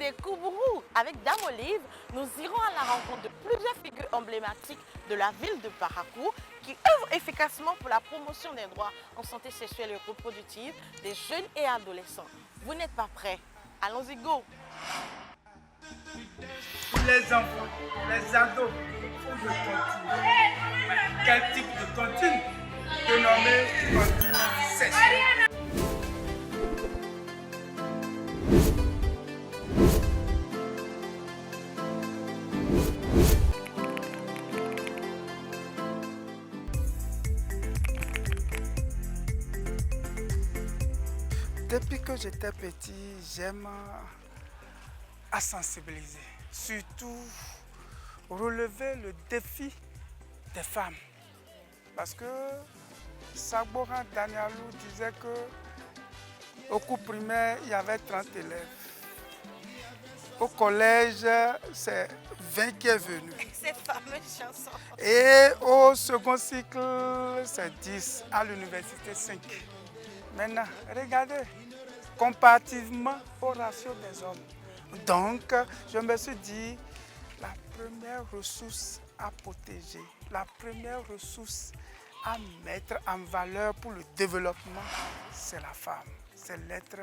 c'est Koubourou. Avec Dame Olive, nous irons à la rencontre de plusieurs figures emblématiques de la ville de Parakou qui œuvrent efficacement pour la promotion des droits en santé sexuelle et reproductive des jeunes et adolescents. Vous n'êtes pas prêts? Allons-y, go! Les enfants, les ados, font de tontine. Quel type de tontine? Dénommée tontine sexuelle. Depuis que j'étais petit, j'aime à sensibiliser, surtout relever le défi des femmes. Parce que Sagbora Danielou disait qu'au cours primaire, il y avait 30 élèves. Au collège, c'est 20 qui est venu. Cette fameuse chanson. Et au second cycle, c'est 10. À l'université, 5. Maintenant, regardez, comparativement au ratio des hommes. Donc, je me suis dit, la première ressource à protéger, la première ressource à mettre en valeur pour le développement, c'est la femme, c'est l'être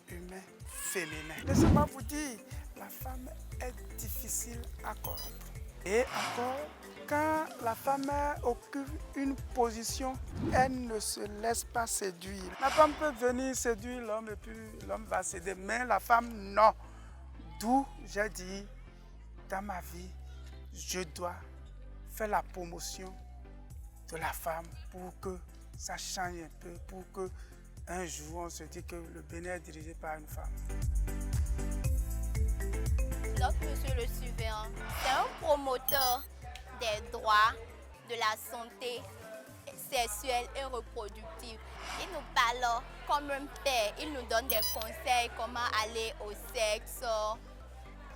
humain féminin. Laissez-moi vous dire, la femme est difficile à corrompre. Et encore, quand la femme occupe une position, elle ne se laisse pas séduire. La femme peut venir séduire l'homme et puis l'homme va céder, mais la femme, non. D'où j'ai dit, dans ma vie, je dois faire la promotion de la femme pour que ça change un peu, pour que un jour on se dise que le Bénin est dirigé par une femme. Donc, monsieur le surveillant, c'est un promoteur des droits de la santé sexuelle et reproductive. Il nous parle comme un père, il nous donne des conseils comment aller au sexe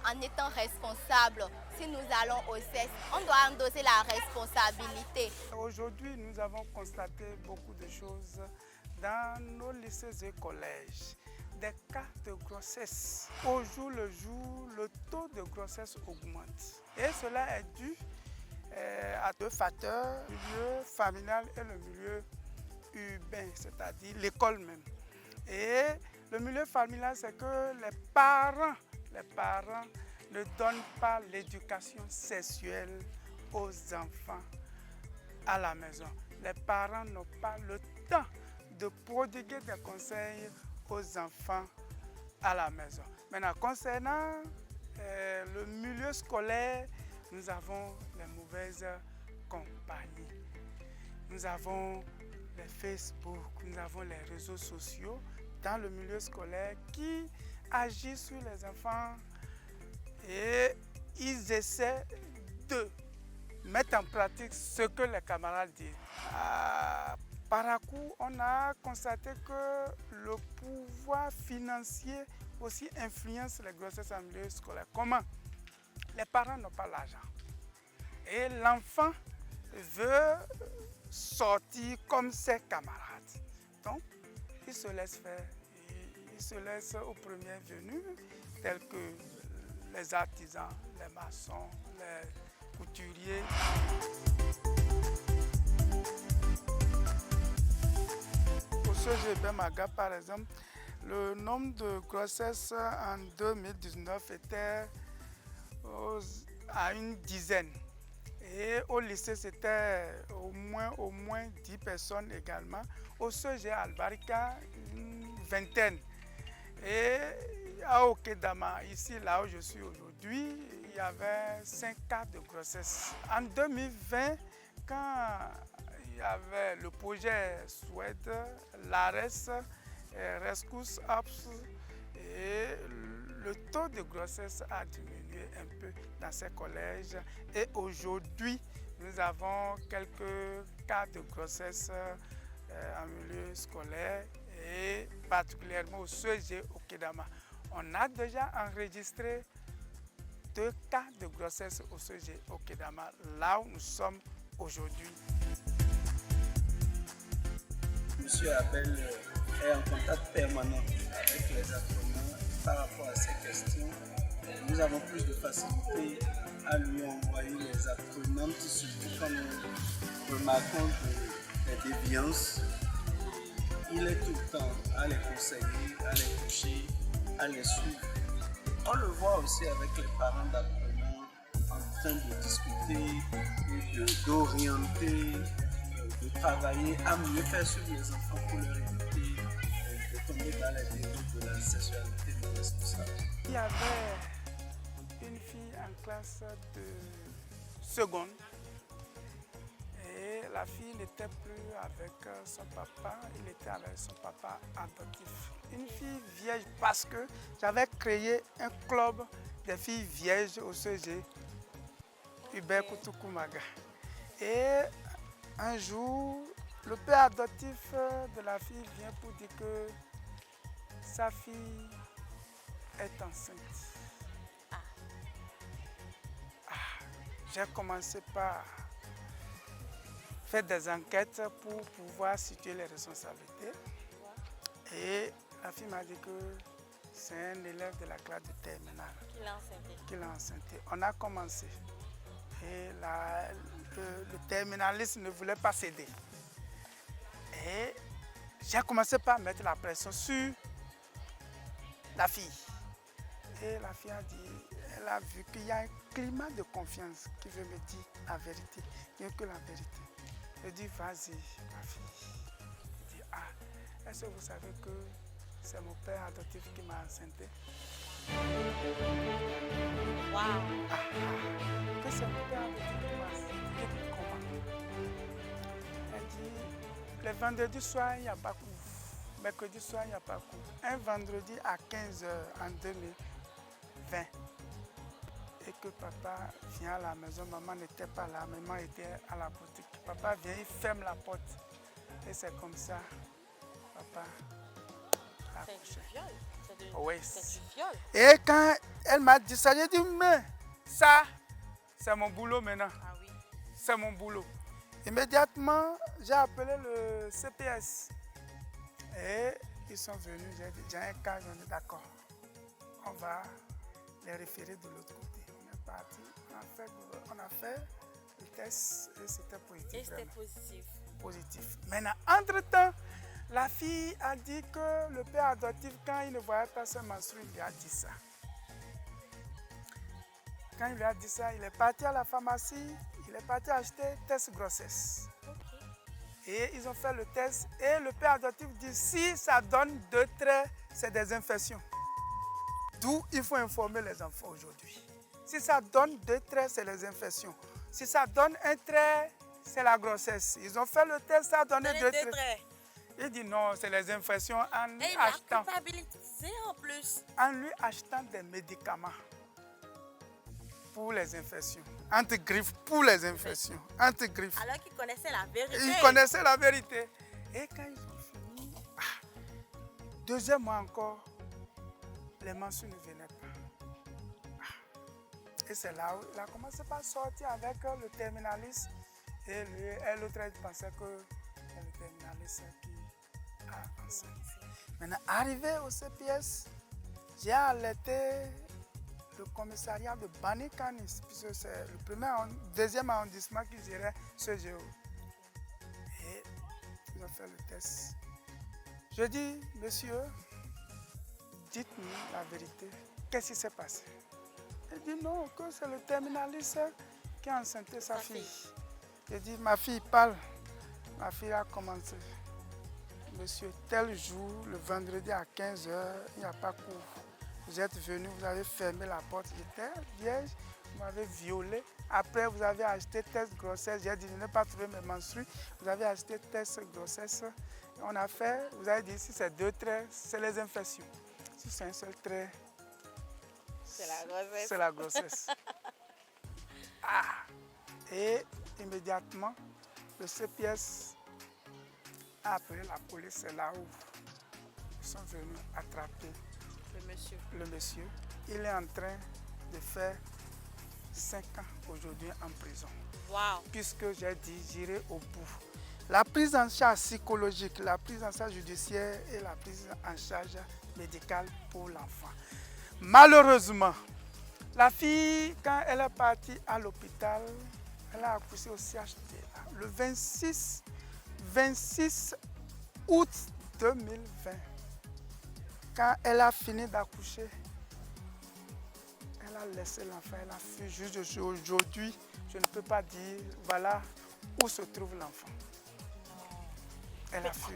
en étant responsable. Si nous allons au sexe, on doit endosser la responsabilité. Aujourd'hui, nous avons constaté beaucoup de choses dans nos lycées et collèges. Des cas de grossesse. Au jour le jour, le taux de grossesse augmente. Et cela est dû à deux facteurs, le milieu familial et le milieu urbain, c'est-à-dire l'école même. Et le milieu familial, c'est que les parents ne donnent pas l'éducation sexuelle aux enfants à la maison. Les parents n'ont pas le temps de prodiguer des conseils aux enfants à la maison. Maintenant, concernant le milieu scolaire, nous avons les mauvaises compagnies. Nous avons les Facebook, nous avons les réseaux sociaux dans le milieu scolaire qui agissent sur les enfants et ils essaient de mettre en pratique ce que les camarades disent. À Parakou, on a constaté que le pouvoir financier aussi influence les grossesses en milieu scolaire. Comment? Les parents n'ont pas l'argent. Et l'enfant veut sortir comme ses camarades. Donc, il se laisse faire. Il se laisse aux premiers venus, tels que les artisans, les maçons, les couturiers. Au CGB Maga, par exemple, le nombre de grossesses en 2019 était à une dizaine. Et au lycée, c'était au moins 10 personnes également. Au CG Albarika, une vingtaine. Et à Okedama, ici, là où je suis aujourd'hui, il y avait 5 cas de grossesse. En 2020, quand il y avait le projet Suède, l'ARES, Rescousse Apps, et le taux de grossesse a diminué un peu dans ces collèges. Et aujourd'hui, nous avons quelques cas de grossesse en milieu scolaire et particulièrement au CG Okedama. On a déjà enregistré 2 cas de grossesse au CG Okedama, là où nous sommes aujourd'hui. Monsieur Abel est en contact permanent avec les apprenants par rapport à ces questions, nous avons plus de facilité à lui envoyer les apprenantes, surtout quand nous remarquons des déviances. Il est tout le temps à les conseiller, à les toucher, à les suivre. On le voit aussi avec les parents d'apprenants en train de discuter, d'orienter, de travailler à mieux faire suivre les enfants pour leur éviter de tomber dans les dérives de la sexualité non responsable. Il y avait une fille en classe de seconde et la fille n'était plus avec son papa, il était avec son papa adoptif. Une fille vierge parce que j'avais créé un club des filles vierges au CG Hubert Kutukumaga. Et un jour, le père adoptif de la fille vient pour dire que sa fille est enceinte. J'ai commencé par faire des enquêtes pour pouvoir situer les responsabilités. Et la fille m'a dit que c'est un élève de la classe de terminale qui l'a enceinté. On a commencé. Et le terminaliste ne voulait pas céder. Et j'ai commencé par mettre la pression sur la fille. Et la fille a dit, elle a vu qu'il y a un climat de confiance qui veut me dire la vérité, rien que la vérité. Je dis, vas-y, ma fille. Je dis, est-ce que vous savez que c'est mon père adoptif qui m'a enceinté? Wow. Que c'est mon père adoptif qui m'a enceinté? Comment? Elle dit, le vendredi soir, il n'y a pas cours. Mercredi soir, il n'y a pas cours. Un vendredi à 15h en 2020. Et que papa vient à la maison, maman n'était pas là, maman était à la boutique. Papa vient, il ferme la porte. Et c'est comme ça, papa a C'est accouché. du viol. Oui. C'est du viol. Et quand elle m'a dit ça, j'ai dit, mais ça, c'est mon boulot maintenant. Ah oui. C'est mon boulot. Immédiatement, j'ai appelé le CPS. Et ils sont venus, j'ai dit, j'ai un cas, j'en ai d'accord. On va les référer de l'autre côté. On est parti, on a fait le test et c'était positif. Et c'était vraiment. positif. Maintenant, entre-temps, la fille a dit que le père adoptif, quand il ne voyait pas sa menstrues, il lui a dit ça. Quand il lui a dit ça, il est parti à la pharmacie, il est parti acheter test grossesse. Et ils ont fait le test et le père adoptif dit si ça donne 2 traits, c'est des infections. D'où il faut informer les enfants aujourd'hui. Si ça donne 2 traits, c'est les infections. Si ça donne 1 trait, c'est la grossesse. Ils ont fait le test, ça a donné 2 traits. Il dit non, c'est les infections en Et il achetant. a culpabilisé en plus. En lui achetant des médicaments pour les infections. Antigriffes pour les infections. Antigriffes. Alors qu'il connaissait la vérité. Ils connaissaient la vérité. Et quand ils ont fini, 2e mois encore, les menstrues ne venaient pas. Et c'est là où il a commencé par sortir avec le terminaliste. Et l'autre, elle pensait que c'est le terminaliste qui a enseigné. Maintenant, arrivé au CPS, j'ai alerté le commissariat de Bani-Kanis, puisque c'est le 2e arrondissement qui gérait ce géo. Et ils ont fait le test. Je dis, monsieur, dites-nous la vérité. Qu'est-ce qui s'est passé? Il dit non, que c'est le terminaliste qui a enceinté sa fille. Je dis, ma fille parle. Ma fille a commencé. Monsieur, tel jour, le vendredi à 15h, il n'y a pas cours. Vous êtes venu, vous avez fermé la porte. J'étais vierge, vous m'avez violé. Après, vous avez acheté test grossesse. J'ai dit, je n'ai pas trouvé mes menstrues. Vous avez acheté test grossesse. On a fait, vous avez dit, si c'est 2 traits, c'est les infections. Si c'est un seul trait, c'est la grossesse. C'est la grossesse. Et immédiatement, le CPS a appelé la police. C'est là où ils sont venus attraper le monsieur. Il est en train de faire 5 ans aujourd'hui en prison. Wow. Puisque j'ai dit, j'irai au bout. La prise en charge psychologique, la prise en charge judiciaire et la prise en charge médicale pour l'enfant. Malheureusement, la fille, quand elle est partie à l'hôpital, elle a accouché au CHT. Le 26 août 2020, quand elle a fini d'accoucher, elle a laissé l'enfant, elle a fui. Aujourd'hui, je ne peux pas dire, voilà où se trouve l'enfant. Elle a fui.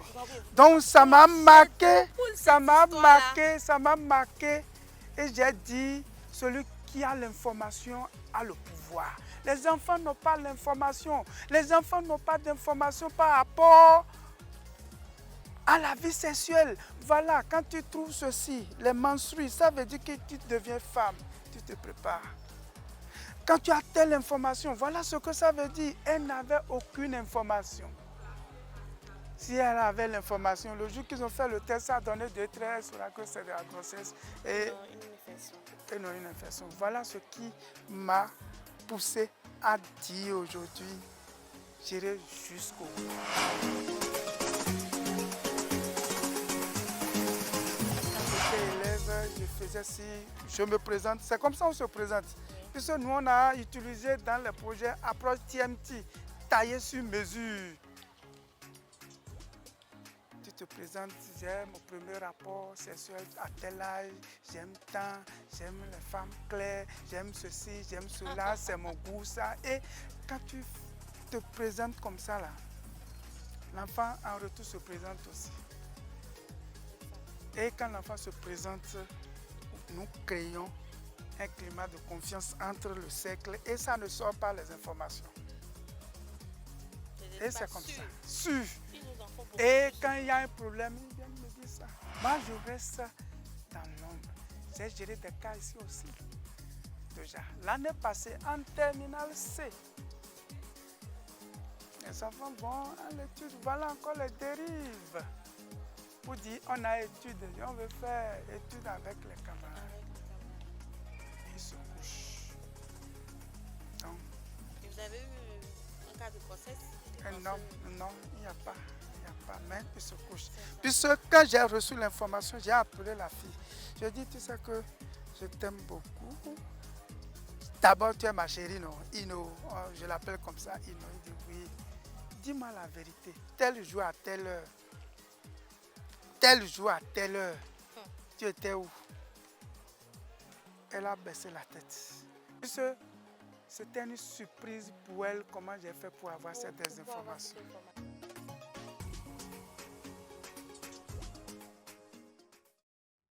Donc ça m'a marqué, ça m'a marqué. Et j'ai dit, celui qui a l'information a le pouvoir. Les enfants n'ont pas l'information. Les enfants n'ont pas d'information par rapport à la vie sexuelle. Voilà, quand tu trouves ceci, les menstrues, ça veut dire que tu deviens femme. Tu te prépares. Quand tu as telle information, voilà ce que ça veut dire. Elle n'avait aucune information. Si elle avait l'information, le jour qu'ils ont fait le test, ça a donné 2-13 sur la cause de la grossesse et non une infection. Voilà ce qui m'a poussé à dire aujourd'hui, j'irai jusqu'au bout. Quand j'étais élève, je faisais si, je me présente, c'est comme ça qu'on se présente. Puisque nous, on a utilisé dans le projet approche TMT, taillé sur mesure. Tu te présentes, j'aime mon premier rapport sexuel à tel âge, j'aime tant, j'aime les femmes claires, j'aime ceci, j'aime cela, c'est mon goût, ça. Et quand tu te présentes comme ça, là, l'enfant en retour se présente aussi. Et quand l'enfant se présente, nous créons un climat de confiance entre le cercle et ça ne sort pas les informations. Et c'est comme ça. Sûr. Et quand il y a un problème, ils viennent me dire ça. Moi, je reste dans l'ombre. J'ai géré des cas ici aussi. Déjà, l'année passée, en terminale C, les enfants vont à l'étude. Voilà encore les dérives. Pour dire, on a étude, on veut faire étude avec les camarades. Ils se couchent. Donc, et vous avez eu un cas de grossesse? Non, il n'y a pas. Mais il se couche. Puisque quand j'ai reçu l'information, j'ai appelé la fille. Je dis, tu sais que je t'aime beaucoup. D'abord, tu es ma chérie, non? Ino, je l'appelle comme ça, Ino. Il dit, oui. Dis-moi la vérité. Tel jour à telle heure. Tel jour à telle heure. Tu étais où? Elle a baissé la tête. Puisque c'était une surprise pour elle, comment j'ai fait pour avoir cette information.